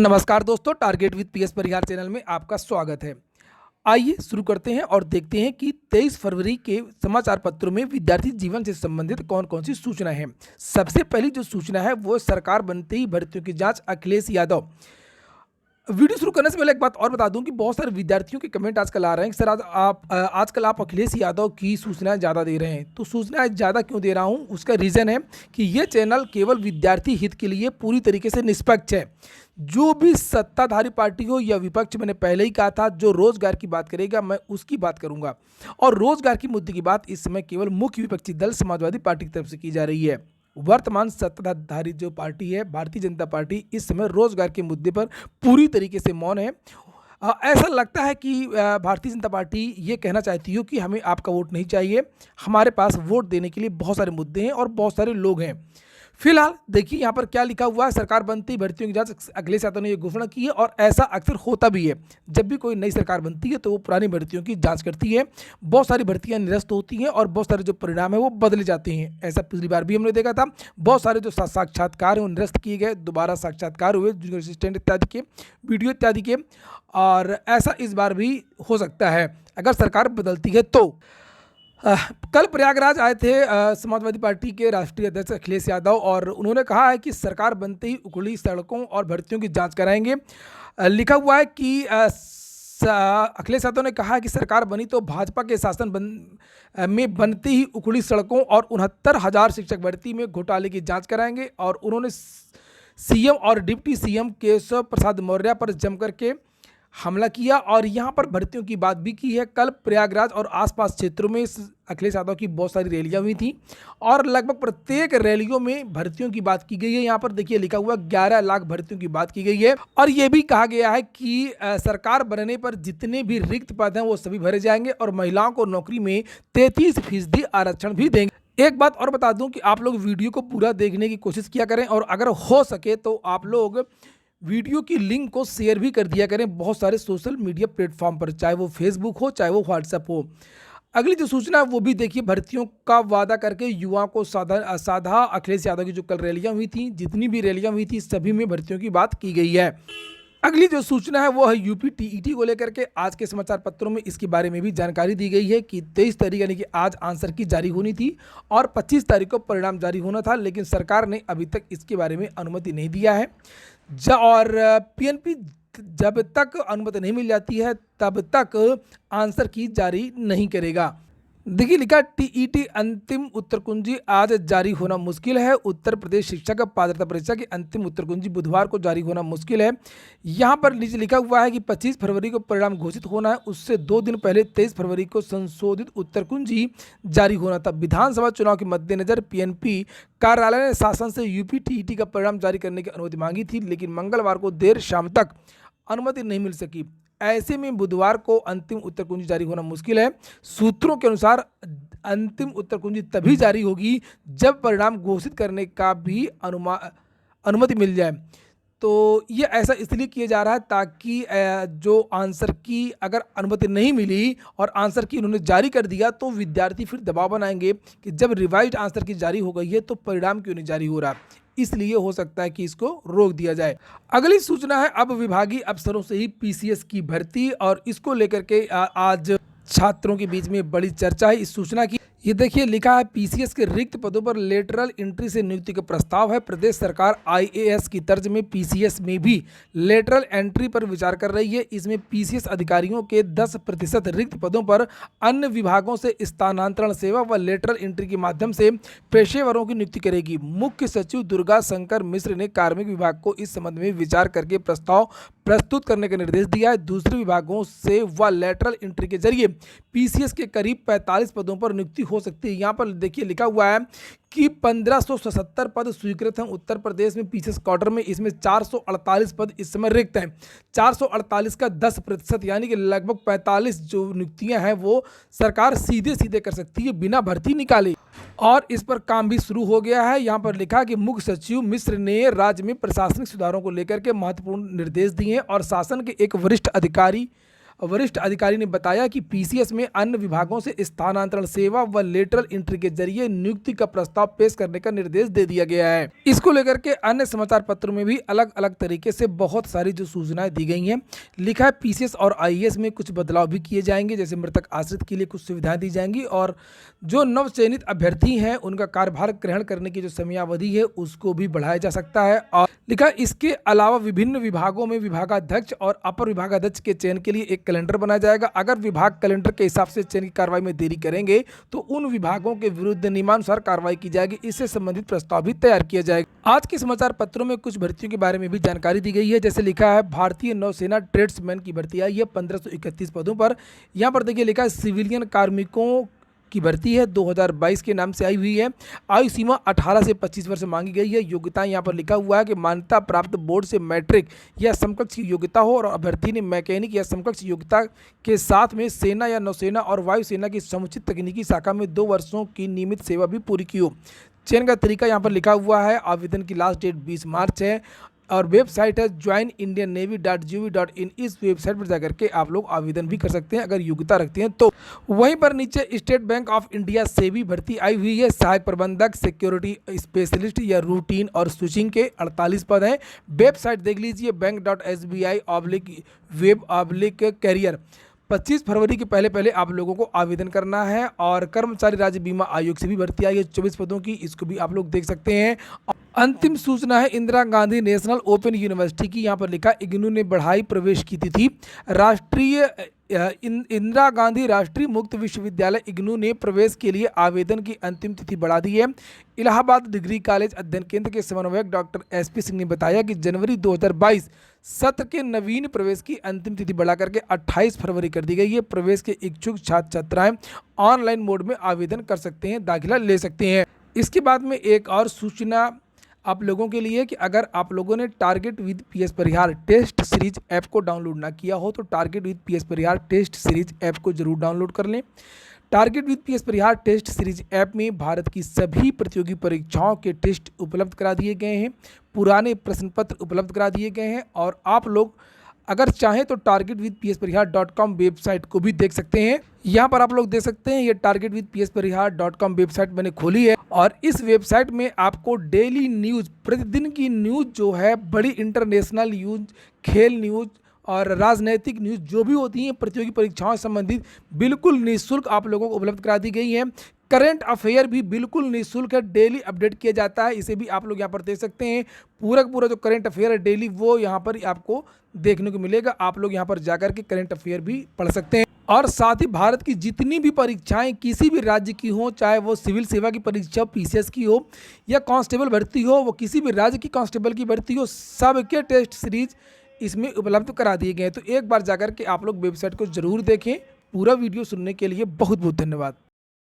नमस्कार दोस्तों, target with PS Parihar channel में आपका स्वागत है। आइए शुरू करते हैं और देखते हैं कि 23 फरवरी के समाचार पत्रों में विद्यार्थी जीवन से संबंधित कौन-कौन सी सूचना है। सबसे पहली जो सूचना है वो सरकार बनते ही भर्तियों की जांच, अखिलेश यादव। वीडियो शुरू करने से पहले एक बात और बता दूं कि बहुत सारे विद्यार्थियों के कमेंट आजकल आ रहे हैं कि सर आजकल आप अखिलेश यादव की सूचनाएं ज़्यादा दे रहे हैं। तो सूचनाएं ज़्यादा क्यों दे रहा हूं, उसका रीज़न है कि ये चैनल केवल विद्यार्थी हित के लिए पूरी तरीके से निष्पक्ष है। जो भी सत्ताधारी पार्टी हो या विपक्ष, मैंने पहले ही कहा था, जो रोजगार की बात करेगा मैं उसकी बात करूंगा। और रोजगार की मुद्दे की बात इस समय केवल मुख्य विपक्षी दल समाजवादी पार्टी की तरफ से की जा रही है। वर्तमान सत्ताधारी जो पार्टी है भारतीय जनता पार्टी, इस समय रोजगार के मुद्दे पर पूरी तरीके से मौन है। ऐसा लगता है कि भारतीय जनता पार्टी ये कहना चाहती हो कि हमें आपका वोट नहीं चाहिए, हमारे पास वोट देने के लिए बहुत सारे मुद्दे हैं और बहुत सारे लोग हैं। फिलहाल देखिए यहाँ पर क्या लिखा हुआ है। सरकार बनती ही भर्तियों की जांच, अखिलेश यादव ने यह घोषणा की है और ऐसा अक्सर होता भी है। जब भी कोई नई सरकार बनती है तो वो पुरानी भर्तियों की जांच करती है। बहुत सारी भर्तियां निरस्त होती हैं और बहुत सारे जो परिणाम है वो बदले जाते हैं। ऐसा पिछली बार भी हमने देखा था। बहुत सारे जो साक्षात्कार हैं वो निरस्त किए गए, दोबारा साक्षात्कार हुए जूनियर असिस्टेंट इत्यादि के, वीडियो इत्यादि के। और ऐसा इस बार भी हो सकता है अगर सरकार बदलती है तो। कल प्रयागराज आए थे समाजवादी पार्टी के राष्ट्रीय अध्यक्ष अखिलेश यादव और उन्होंने कहा है कि सरकार बनते ही उखड़ी सड़कों और भर्तियों की जांच कराएंगे। लिखा हुआ है कि अखिलेश यादव ने कहा है कि सरकार बनी तो भाजपा के शासन में बनते ही उखड़ी सड़कों और 69,000 शिक्षक भर्ती में घोटाले की जांच कराएंगे। और उन्होंने सीएम और डिप्टी सीएम केशव प्रसाद मौर्य पर जमकर के हमला किया और यहाँ पर भर्तियों की बात भी की है। कल प्रयागराज और आसपास क्षेत्रों में अखिलेश यादव की बहुत सारी रैलियां हुई थी और लगभग प्रत्येक रैलियों में भर्तियों की बात की गई है। यहाँ पर देखिए लिखा हुआ 11 लाख भर्तियों की बात की गई है और ये भी कहा गया है कि सरकार बनने पर जितने भी रिक्त पद हैं वो सभी भरे जाएंगे और महिलाओं को नौकरी में 33% आरक्षण भी देंगे। एक बात और बता दूं कि आप लोग वीडियो को पूरा देखने की कोशिश किया करें और अगर हो सके तो आप लोग वीडियो की लिंक को शेयर भी कर दिया करें बहुत सारे सोशल मीडिया प्लेटफॉर्म पर, चाहे वो फेसबुक हो चाहे वो व्हाट्सएप हो। अगली जो सूचना है वो भी देखिए, भर्तियों का वादा करके युवाओं को साधा अखिलेश यादव की जो कल रैलियां हुई थी, जितनी भी रैलियां हुई थी सभी में भर्तियों की बात की गई है। अगली जो सूचना है वो है यूपी टीईटी को लेकर के। आज के समाचार पत्रों में इसके बारे में भी जानकारी दी गई है कि 23 तारीख यानी कि आज आंसर की जारी होनी थी और 25 तारीख को परिणाम जारी होना था, लेकिन सरकार ने अभी तक इसके बारे में अनुमति नहीं दिया है। और पीएनपी जब तक अनुमति नहीं मिल जाती है तब तक आंसर की जारी नहीं करेगा। देखिए लिखा, टीईटी अंतिम उत्तर कुंजी आज जारी होना मुश्किल है। उत्तर प्रदेश शिक्षक पात्रता परीक्षा की अंतिम उत्तर कुंजी बुधवार को जारी होना मुश्किल है। यहाँ पर नीचे लिखा हुआ है कि 25 फरवरी को परिणाम घोषित होना है, उससे 2 दिन पहले 23 फरवरी को संशोधित उत्तर कुंजी जारी होना था। विधानसभा चुनाव के मद्देनजर पीएनपी कार्यालय ने शासन से यूपी टीईटी का परिणाम जारी करने की अनुमति मांगी थी, लेकिन मंगलवार को देर शाम तक अनुमति नहीं मिल सकी। ऐसे में बुधवार को अंतिम उत्तर कुंजी जारी होना मुश्किल है। सूत्रों के अनुसार अंतिम उत्तर कुंजी तभी जारी होगी जब परिणाम घोषित करने का भी अनुमति मिल जाए। तो ये ऐसा इसलिए किया जा रहा है ताकि जो आंसर की अगर अनुमति नहीं मिली और आंसर की उन्होंने जारी कर दिया तो विद्यार्थी फिर दबाव बनाएंगे कि जब रिवाइज्ड आंसर की जारी हो गई है तो परिणाम क्यों नहीं जारी हो रहा। इसलिए हो सकता है कि इसको रोक दिया जाए। अगली सूचना है अब विभागीय अफसरों से ही पीसीएस की भर्ती और इसको लेकर के आज छात्रों के बीच में बड़ी चर्चा है इस सूचना की। ये देखिए लिखा है, पीसीएस के रिक्त पदों पर लेटरल एंट्री से नियुक्ति का प्रस्ताव है। प्रदेश सरकार आईएएस की तर्ज में पीसीएस में भी लेटरल एंट्री पर विचार कर रही है। इसमें पीसीएस अधिकारियों के 10% रिक्त पदों पर अन्य विभागों से स्थानांतरण सेवा व लेटरल एंट्री के माध्यम से पेशेवरों की नियुक्ति करेगी। मुख्य सचिव दुर्गा शंकर मिश्र ने कार्मिक विभाग को इस संबंध में विचार करके प्रस्ताव प्रस्तुत करने का निर्देश दिया है। दूसरे विभागों से व लेटरल एंट्री के जरिए पीसीएस के करीब 45 पदों पर नियुक्ति हो सकती है। यहाँ पर देखिए लिखा हुआ है कि 1577 पद स्वीकृत हैं उत्तर प्रदेश में पीसीएस क्वार्टर में। इसमें 448 पद इस समय रिक्त हैं। 448 का 10% यानी कि लगभग 45 जो नियुक्तियां हैं वो सरकार सीधे सीधे कर सकती है बिना भर्ती निकाले और इस पर काम भी शुरू हो गया है। यहाँ पर लिखा कि मुख्य सचिव मिश्र ने राज्य में प्रशासनिक सुधारों को लेकर के महत्वपूर्ण निर्देश दिए हैं और शासन के एक वरिष्ठ अधिकारी वरिष्ठ अधिकारी ने बताया कि पीसीएस में अन्य विभागों से स्थानांतरण सेवा व लेटरल एंट्री के जरिए नियुक्ति का प्रस्ताव पेश करने का निर्देश दे दिया गया है। इसको लेकर के अन्य समाचार पत्रों में भी अलग अलग तरीके से बहुत सारी जो सूचनाएं दी गई हैं। लिखा है पीसीएस और आईएएस में कुछ बदलाव भी किए जाएंगे, जैसे मृतक आश्रित के लिए कुछ सुविधाएं दी जाएंगी और जो नवचयनित अभ्यर्थी हैं उनका कार्यभार ग्रहण करने की जो समयावधि है उसको भी बढ़ाया जा सकता है। और लिखा है इसके अलावा विभिन्न विभागों में विभागाध्यक्ष और अपर विभागाध्यक्ष के चयन के लिए एक कैलेंडर बनाया जाएगा। अगर विभाग कैलेंडर के हिसाब से चयन की कार्रवाई में देरी करेंगे तो उन विभागों के विरुद्ध नियमानुसार कार्रवाई की जाएगी। इससे संबंधित प्रस्ताव भी तैयार किया जाएगा। आज के समाचार पत्रों में कुछ भर्तियों के बारे में भी जानकारी दी गई है, जैसे लिखा है भारतीय नौसेना ट्रेड्समैन की भर्ती आई है 1531 पदों पर। यहाँ पर देखिए लिखा है सिविलियन कार्मिकों की भर्ती है 2022 के नाम से आई हुई है। आयु सीमा 18 से 25 वर्ष मांगी गई है। योग्यताएं यहाँ पर लिखा हुआ है कि मान्यता प्राप्त बोर्ड से मैट्रिक या समकक्ष की योग्यता हो और अभ्यर्थी ने मैकेनिक या समकक्ष योग्यता के साथ में सेना या नौसेना और वायुसेना की समुचित तकनीकी शाखा में 2 वर्षों की नियमित सेवा भी पूरी की हो। चयन का तरीका यहाँ पर लिखा हुआ है। आवेदन की लास्ट डेट 20 मार्च है और वेबसाइट है joinindiannavy.gov.in। इस वेबसाइट पर जाकर के आप लोग आवेदन भी कर सकते हैं अगर योग्यता रखते हैं तो। वहीं पर नीचे स्टेट बैंक ऑफ इंडिया से भी भर्ती आई हुई है। सहायक प्रबंधक, सिक्योरिटी स्पेशलिस्ट या रूटीन और स्विचिंग के 48 पद हैं। वेबसाइट देख लीजिए bank.sbi/web/career। 25 फरवरी के पहले आप लोगों को आवेदन करना है। और कर्मचारी राज्य बीमा आयोग से भी भर्ती आई है 24 पदों की, इसको भी आप लोग देख सकते हैं। अंतिम सूचना है Indira Gandhi national open university की। यहाँ पर लिखा इग्नू ने बढ़ाई प्रवेश की तिथि। इंदिरा गांधी राष्ट्रीय मुक्त विश्वविद्यालय इग्नू ने प्रवेश के लिए आवेदन की अंतिम तिथि बढ़ा दी है। इलाहाबाद डिग्री कॉलेज अध्ययन केंद्र के समन्वयक डॉक्टर एसपी सिंह ने बताया कि जनवरी 2022 सत्र के नवीन प्रवेश की अंतिम तिथि बढ़ा करके 28 फरवरी कर दी गई है। प्रवेश के इच्छुक छात्र छात्राएं ऑनलाइन मोड में आवेदन कर सकते हैं, दाखिला ले सकते हैं। इसके बाद में एक और सूचना आप लोगों के लिए कि अगर आप लोगों ने target with PS Parihar test series app को डाउनलोड ना किया हो तो target with PS Parihar test series app को जरूर डाउनलोड कर लें। Target with PS Parihar test series app में भारत की सभी प्रतियोगी परीक्षाओं के टेस्ट उपलब्ध करा दिए गए हैं, पुराने प्रश्न पत्र उपलब्ध करा दिए गए हैं और आप लोग अगर चाहें तो targetwithpsparihaar.com वेबसाइट को भी देख सकते हैं। यहाँ पर आप लोग देख सकते हैं ये targetwithpsparihaar.com वेबसाइट मैंने खोली है और इस वेबसाइट में आपको डेली न्यूज़, प्रतिदिन की न्यूज़ जो है, बड़ी इंटरनेशनल न्यूज़, खेल न्यूज़ और राजनैतिक न्यूज़ जो भी होती हैं प्रतियोगी परीक्षाओं से संबंधित बिल्कुल निःशुल्क आप लोगों को उपलब्ध करा दी गई है। करंट अफेयर भी बिल्कुल निःशुल्क है, डेली अपडेट किया जाता है, इसे भी आप लोग यहाँ पर देख सकते हैं। पूरा जो करंट अफेयर है डेली वो यहाँ पर आपको देखने को मिलेगा। आप लोग यहाँ पर जाकर के करंट अफेयर भी पढ़ सकते हैं। और साथ ही भारत की जितनी भी परीक्षाएं किसी भी राज्य की हो, चाहे वो सिविल सेवा की परीक्षा पीसीएस की हो या कांस्टेबल भर्ती हो, वो किसी भी राज्य की कांस्टेबल की भर्ती हो, सबके टेस्ट सीरीज इसमें उपलब्ध करा दिए गए हैं। तो एक बार जाकर के आप लोग वेबसाइट को जरूर देखें। पूरा वीडियो सुनने के लिए बहुत बहुत धन्यवाद।